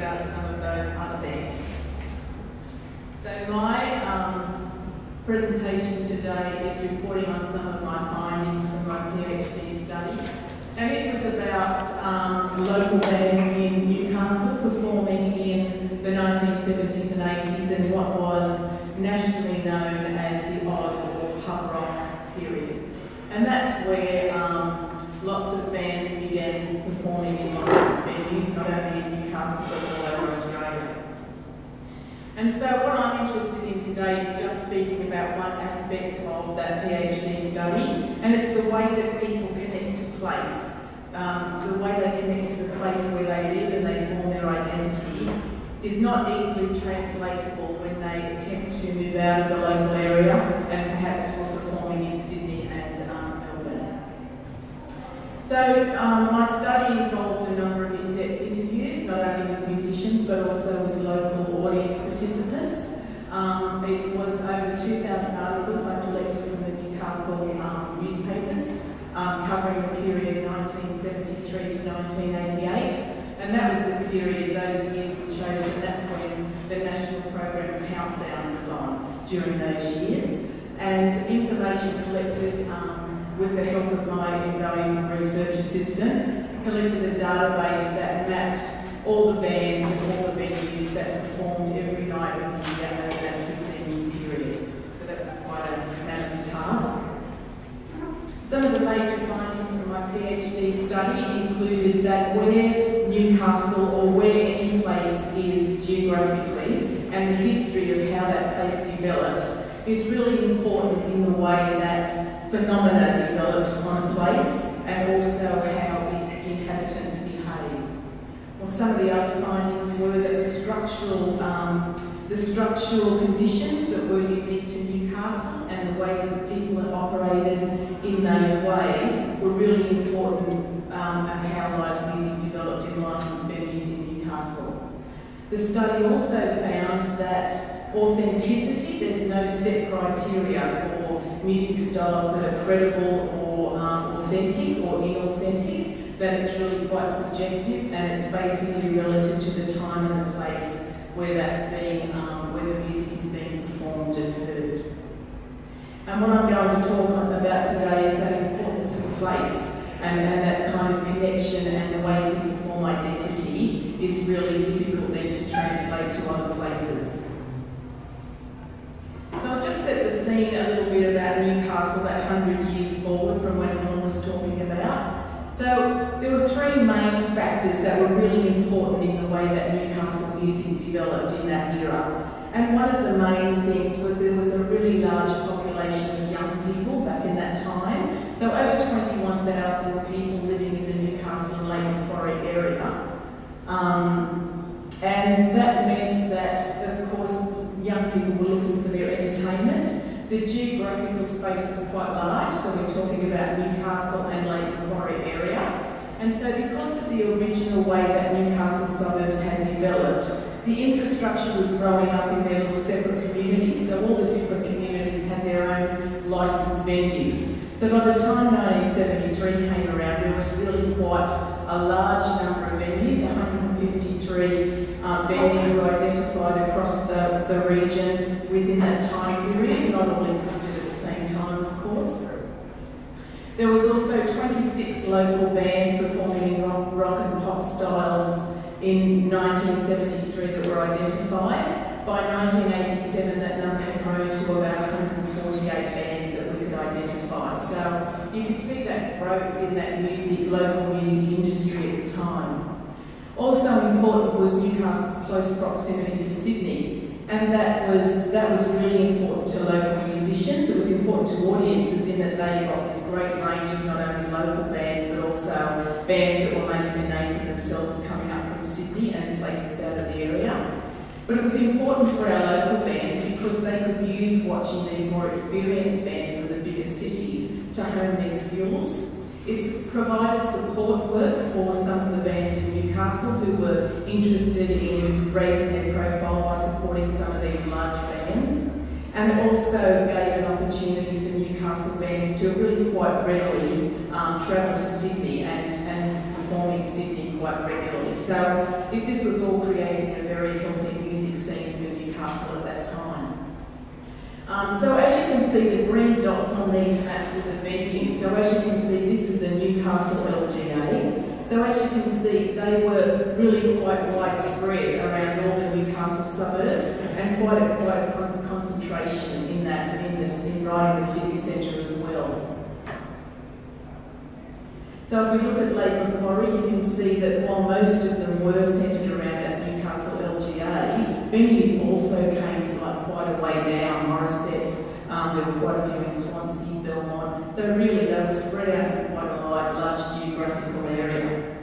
about some of those other bands. So my presentation today is reporting on some of my findings from my PhD study, and it was about local bands in Newcastle performing in the 1970s and 80s and what was nationally known as the Oz or pub rock period. And that's where lots of bands began performing in licensed venues, not only in Newcastle but all over Australia. And so what I'm interested in today is just speaking about one aspect of that PhD study, and it's the way that people connect to place. The way they connect to the place where they live and they form their identity is not easily translatable when they attempt to move out of the local area and perhaps were performing in Sydney and Melbourne. So my study involved a number of in-depth interviews, not only with musicians but also with local audience participants. It was over 2,000 articles I collected from the Newcastle newspapers, covering the period 1973 to 1988, and that was the period, those years were chosen, that's when the national program Countdown was on during those years, and information collected with the help of my invaluable research assistant, collected a database that mapped all the bands and all the venues that performed every night of the year over that 15-year period. So that was quite a massive task. Some of the major findings from my PhD study included that where Newcastle or where any place is geographically and the history of how that place develops is really important in the way that phenomena develops on a place and also how its inhabitants behave. Well, some of the other findings were that the structural conditions that were unique to Newcastle and the way that the people had operated in those ways were really important of how live music developed in licensed venues in Newcastle. The study also found that authenticity, there's no set criteria for music styles that are credible or authentic or inauthentic, that it's really quite subjective and it's basically relative to the time and the place where that's being, where the music is being performed and heard. And what I'm going to talk about today is that importance of place and that kind of connection and the way people form identity is really difficult then to translate to other places. So I'll just set the scene a little bit about Newcastle that 100 years forward from when Helen was talking about. So there were three main factors that were really important in the way that Newcastle music developed in that era. And one of the main things was there was a really large population of young people back in that time. So over 21,000 people living in the Newcastle and Lake Macquarie area. And that meant that, of course, young people were looking for their entertainment. The geographical space was quite large, so we're talking about Newcastle and Lake Macquarie area. And so because of the original way that Newcastle suburbs had developed, the infrastructure was growing up in their little separate communities, so all the different communities had their own licensed venues. So by the time 1973 came around, there was really quite a large number of venues. 153 venues were identified across the region within that time period. Not all existed at the same time, of course. There was also 26 local bands performing in rock and pop styles in 1973 that were identified. By 1987, that number had grown to about 148 bands that we could identify. So you can see that growth in that local music industry at the time. Also important was Newcastle's close proximity to Sydney, and that was really important to local musicians. It was important to audiences in that they got this great range of not only local bands but also bands that were making a name for themselves coming up from Sydney and places out of the area. But it was important for our local bands because they could use watching these more experienced bands from the bigger cities to hone their skills. It's provided support work for some of the bands in Newcastle who were interested in raising their profile by supporting some of these large bands, and also gave an opportunity for Newcastle bands to really quite readily travel to Sydney and perform in Sydney quite regularly. So this was all creating spread around all the Newcastle suburbs, and quite a concentration in that, right in the city centre as well. So if we look at Lake Macquarie, you can see that while most of them were centred around that Newcastle LGA, venues also came from quite a way down, Morisset, there were quite a few in Swansea, Belmont, so really they were spread out in quite a large geographical area.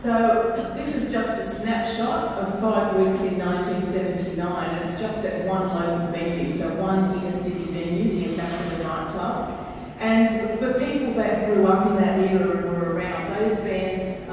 So this is just a snapshot of 5 weeks in 1979, and it's just at one local venue, so one inner city venue, the Ambassador nightclub. And for people that grew up in that era and were around, those bands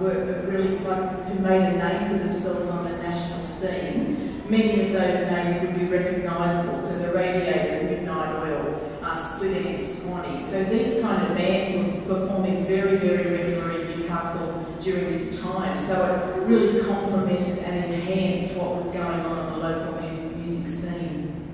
were really who made a name for themselves on the national scene. Many of those names would be recognisable, so the Radiators, Midnight Oil, Split End, Swanee. So these kind of bands were performing very, very regularly in Newcastle during this time. So it really complemented and enhanced what was going on in the local music scene.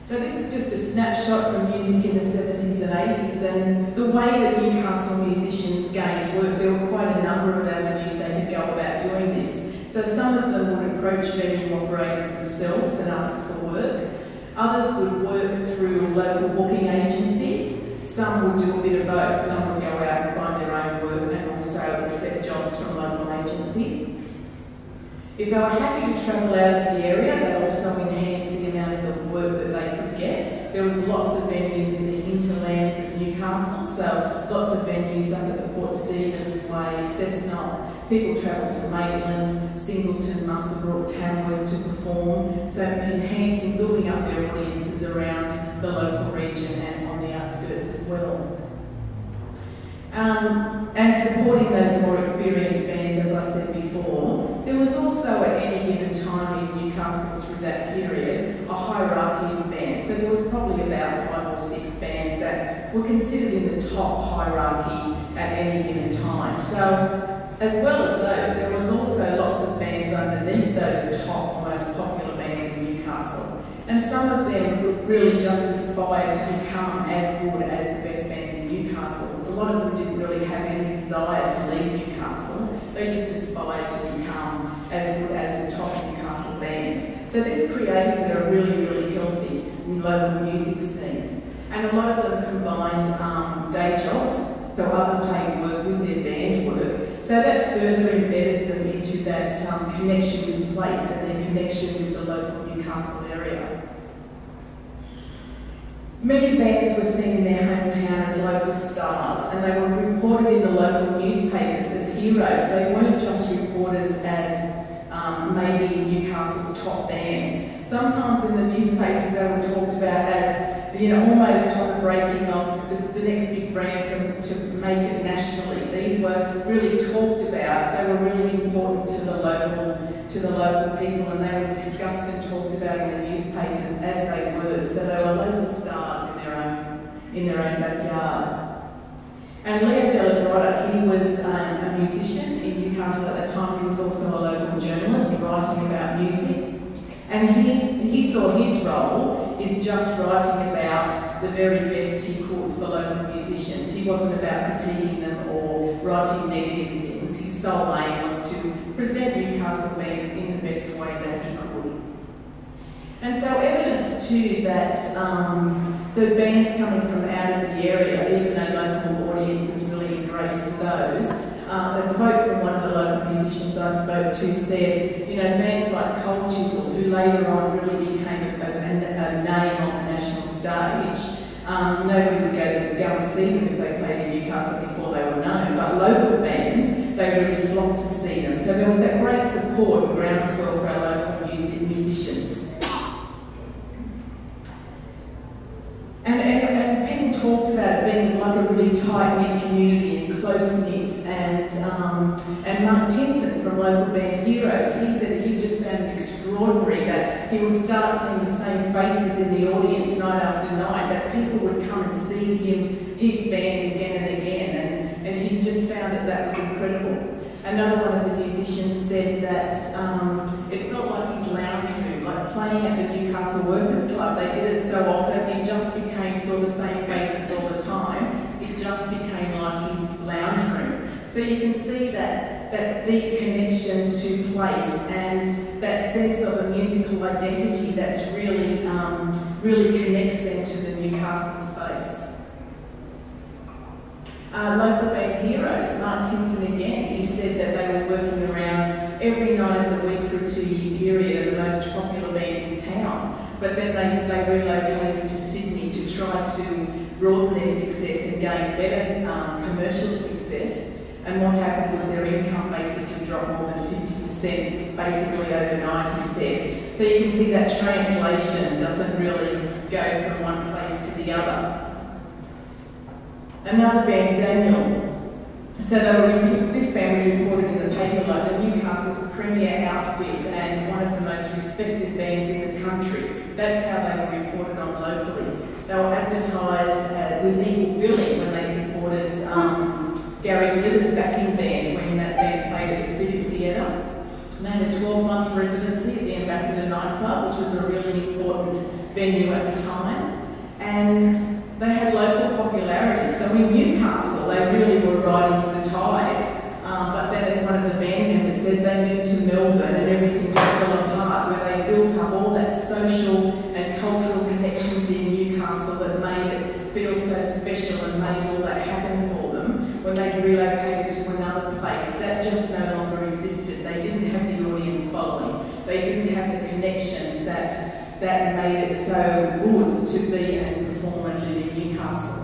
So this is just a snapshot from music in the 70s and 80s, and the way that Newcastle musicians gained work, there were quite a number of avenues they could go about doing this. So some of them would approach venue operators themselves and ask for work. Others would work through local booking agencies. Some would do a bit of both. Some would go out and find their own work and also accept jobs from local agencies. If they were happy to travel out of the area, that also enhanced the amount of work that they could get. There was lots of venues in the hinterlands of Newcastle, so lots of venues up at the Port Stephens Way, Cessnock. People travelled to Maitland, Singleton, Muswellbrook, Tamworth to perform, so enhancing, building up their audiences around the local region and on the outskirts as well. And supporting those more experienced bands, as I said before. There was also at any given time in Newcastle through that period a hierarchy of bands. So there was probably about 5 or 6 bands that were considered in the top hierarchy at any given time. So as well as those, there was also lots of bands underneath those top, most popular bands in Newcastle. And some of them really just aspired to become as good as the best bands in Newcastle. A lot of them didn't really have any desire to leave Newcastle. They just aspired to become as good as the top Newcastle bands. So this created a really, really healthy local music scene. And a lot of them combined day jobs, so other paid work with their band work. So that further embedded them into that connection with place and their connection with the local Newcastle area. Many bands were seen in their hometown as local stars, and they were reported in the local newspapers as heroes. They weren't just reported as maybe Newcastle's top bands. Sometimes in the newspapers they were talked about as, you know, almost on the breaking of the next big brand to make it nationally. These were really talked about. They were really important to the local people, and they were discussed and talked about in the newspapers as they were. So they were local stars in their own backyard. And Leo Delagrotta, he was a musician in Newcastle at the time. He was also a local journalist writing about music. And he saw his role is just writing about the very best he could for local musicians. He wasn't about critiquing them or writing negative things. His sole aim was to present Newcastle bands in the best way that he could. And so evidence too that, so bands coming from out of the area, even though local audiences really embraced those, a quote from one of the local musicians I spoke to said, you know, bands like Cold Chisel, who later on really became a name on the national stage, nobody would go and see them if they played in Newcastle before they were known, but local bands, they really flocked to see them. So there was that great support and groundswell for our local musicians. And people talked about it being like a really tight-knit community and close-knit, and Mark Tinson from Local Bands Heroes, he said he just found it extraordinary that he would start seeing the same faces in the audience night after night, that people would come and see his band again and again, and he just found that was incredible. Another one of the musicians said that it felt like his lounge room, like playing at the Newcastle Workers Club. They did it so often, it just became sort of the same faces all the time. It just became like his lounge room. So you can see that that deep connection to place and that sense of a musical identity that's really, really connects them to the Newcastle space. Local band heroes, Mark Tinson again, he said that they were working around every night of the week for a 2-year period of the most popular band in town. But then they relocated to Sydney to try to broaden their success and gain better commercial success. And what happened was their income basically dropped more than 50%, basically overnight, he said. So you can see that translation doesn't really go from one place to the other. Another band, Daniel. So this band was reported in the paper like the Newcastle's premier outfit and one of the most respected bands in the country. That's how they were reported on locally. They were advertised with equal billing when they supported Gary Glitter's backing band when that band played at the Civic Theatre. They had a 12-month residency at the Ambassador nightclub, which was a really important venue at the time. And they had local popularity. So in Newcastle, they really were riding the tide. But then, as one of the band members said, they moved to Melbourne and everything just fell apart, where they built up all that social and cultural connections in Newcastle that made it feel so special and made all that happen for them. When they relocated to another place, that just no longer existed. They didn't have the audience following. They didn't have the connections that made it so good to be and perform and live in Newcastle.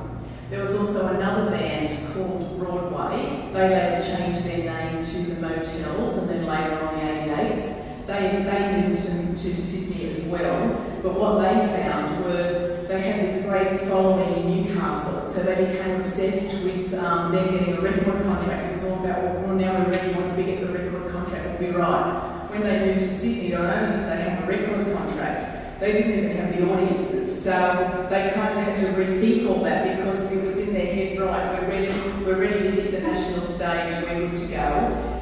There was also another band called Broadway. They later changed their name to the Motels and then later on the 88s. They moved to Sydney as well, but what they found were they had this great following in Newcastle, so they became obsessed with them getting a record contract. It was all about, well, now we're ready, once we get the record contract, we'll be right. When they moved to Sydney, not only did they have a record contract, they didn't even have the audiences, so they kind of had to rethink all that because it was in their head, right, we're ready to hit the national stage, we're good to go.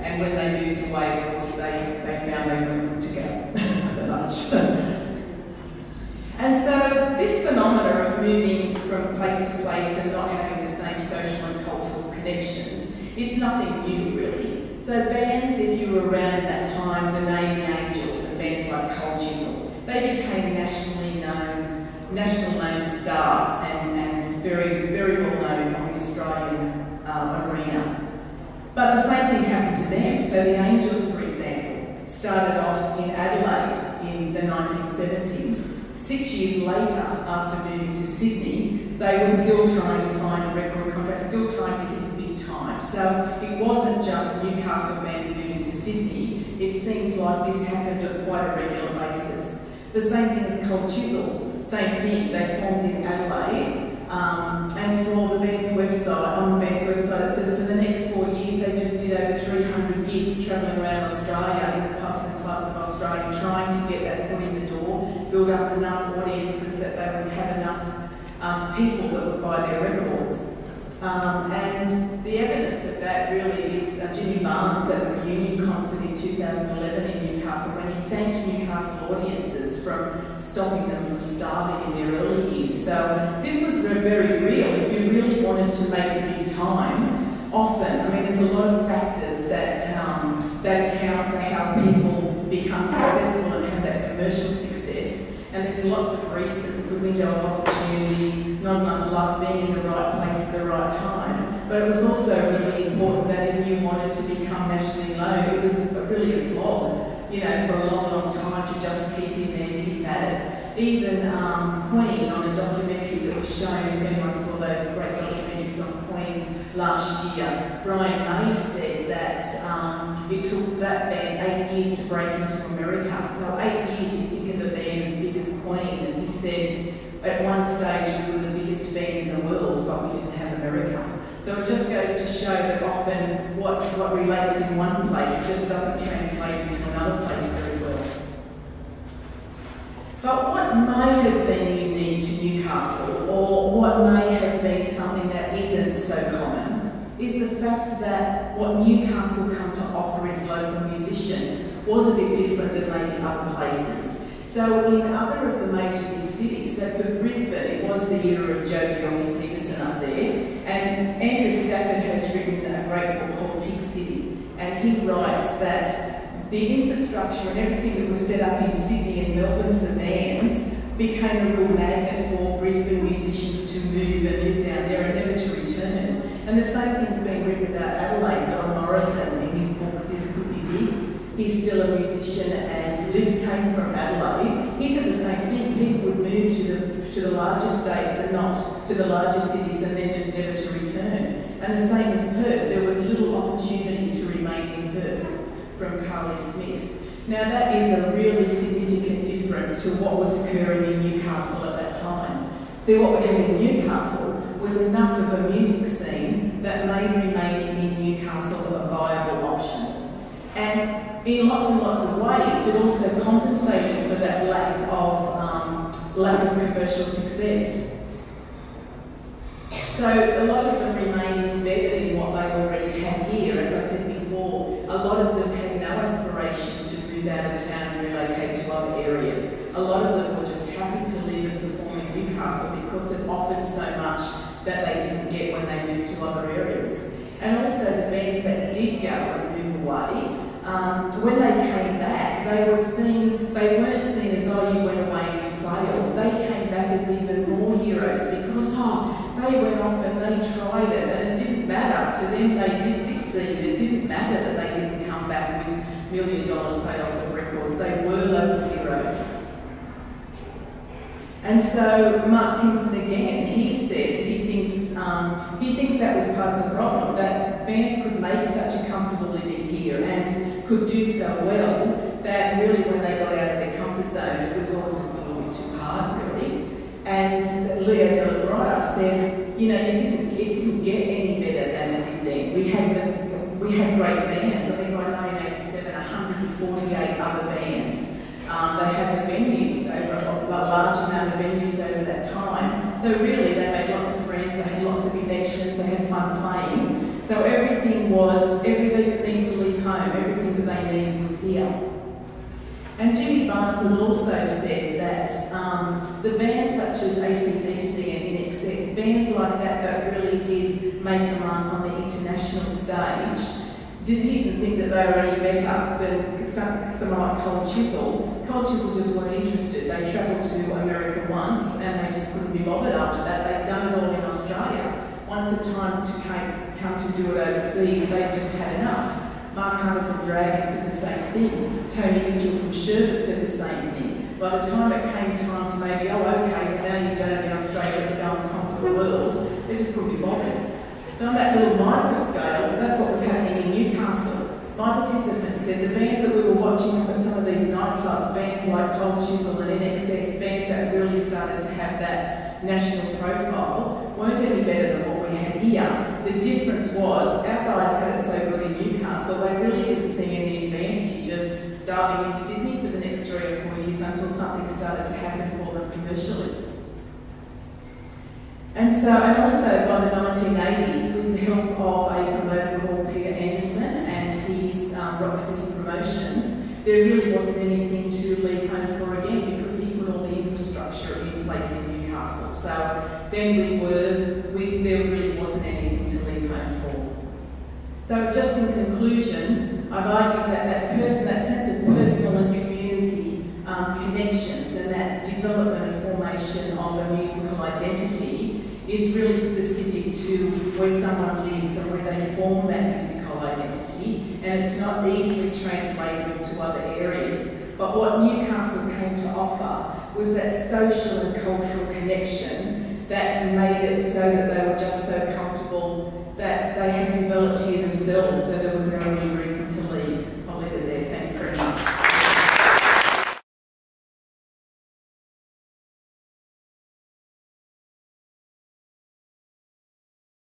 And when they moved away, of course, they found they weren't good to go so much. And so this phenomena of moving from place to place and not having the same social and cultural connections, it's nothing new really. So bands, if you were around at that time, the Navy Angels and bands like Cold Chisel, they became national known stars and very, very well known on the Australian arena. But the same thing happened to them. So the Angels, for example, started off in Adelaide in the 1970s. 6 years later, after moving to Sydney, they were still trying to find a record contract, still trying to hit the big time. So it wasn't just Newcastle bands moving to Sydney. It seems like this happened at quite a regular basis. The same thing as Cold Chisel, same thing. They formed in Adelaide, and for the band's website, on the band's website, it says for the next 4 years they just did over 300 gigs travelling around Australia in the pubs and clubs of Australia, trying to get that foot in the door, build up enough audiences that they would have enough people that would buy their records. And the evidence of that really is Jimmy Barnes at the reunion concert in 2011 in Newcastle, when he thanked Newcastle audiences from stopping them from starving in their early years. So this was very real. If you really wanted to make the big time, often, I mean, there's a lot of factors that account for how people become successful and have that commercial success. And there's lots of reasons: a window of opportunity, not enough luck, being in the right place at the right time. But it was also really important that if you wanted to become nationally known, it was really a flog, you know, for a long time to just keep in there, keep at it. Even Queen, on a documentary that was shown, if anyone saw those great documentaries on Queen last year, Brian May said that it took that band 8 years to break into America. So 8 years, you think of the band as big as Queen, and he said at one stage we were the biggest band in the world, but we didn't have America. So it just goes to show that often what relates in one place just doesn't translate into another place very well. But what may have been unique to Newcastle, or what may have been something that isn't so common, is the fact that what Newcastle come to offer its local musicians was a bit different than maybe other places. So in other of the major big cities, so for Brisbane, it was the era of Joe Bjork Peterson up there, and Andrew Stafford has written a great book called Pig City. and he writes that the infrastructure and everything that was set up in Sydney and Melbourne for bands became a real magnet for Brisbane musicians to move and live down there and never to return. And the same thing's been written about Adelaide. Don Morrison, in his book This Could Be Big, he's still a musician and came from Adelaide. He said the same thing. People would move to the larger states and not to the larger cities and then just never to return. And the same as Perth. There was little opportunity to remain in Perth from Carly Smith. Now that is a really significant difference to what was occurring in Newcastle at that time. See, what we had in Newcastle was enough of a music scene that made remaining in Newcastle a viable option. And in lots and lots of ways, it also compensated for that lack of commercial success. So a lot of them remained embedded in what they already had here. As I said before, a lot of them had no aspiration to move out of town and relocate to other areas. A lot of them were just happy to live and perform in Newcastle because it offered so much that they didn't get when they moved to other areas. And also the bands that did go and move away, when they came back, they weren't seen as, oh, you went away and you failed. They came back as even more heroes because, they went off and they tried it and it didn't matter. To them, they did succeed. It didn't matter that they didn't come back with $1 million sales of records. They were local heroes. And so Mark Tinson again, he said he thinks that was part of the problem, that bands could make such a comfortable living here and could do so well that really when they got out of their comfort zone, it was all just a little bit too hard, really. And Leo de la Graya said, you know, it didn't get any better than it did then. We had great bands. I think by 1987, 148 other bands. They had the venues over a large amount of venues over that time. So really, they made lots of friends. They had lots of connections. They had fun playing. So everything didn't need to leave home. Everything that they needed was here. And Jimmy Barnes has also said that the bands such as AC/DC and INXS, bands like that really did make a mark on the international stage, didn't even think that they were any better than someone like Cold Chisel. Cold Chisel just weren't interested. They travelled to America once and they just couldn't be bothered after that. They'd done it all in Australia. Once the time to come to do it overseas, they just had enough. Mark Hunter from Dragon said the same thing. Tony Mitchell from Sherbet said the same thing. By the time it came time to maybe, okay, now you've done it in Australia, let's go and conquer the world, they just couldn't be bothered. So on that little micro scale, that's what was happening in Newcastle. My participants said the bands that we were watching at some of these nightclubs, bands like Cold Chisel and INXS, bands that really started to have that national profile, weren't any better than what we had here. The difference was, our guys had it so good in Newcastle, they really didn't see any advantage of starting in Sydney for the next 3 or 4 years until something started to happen for them commercially. And also by the 1980s, with the help of a promoter called Peter Anderson and his Rock City Promotions, there really wasn't anything to leave home for again because he put all the infrastructure in place in Newcastle. So then there really wasn't anything to leave home for. So just in conclusion, I've argued that that sense of personal and community connections and that development and formation of a musical identity is really specific to where someone lives and where they form that musical identity, and it's not easily translatable to other areas. But what Newcastle came to offer was that social and cultural connection that made it so that they were just so comfortable that they had developed here themselves, so there was no real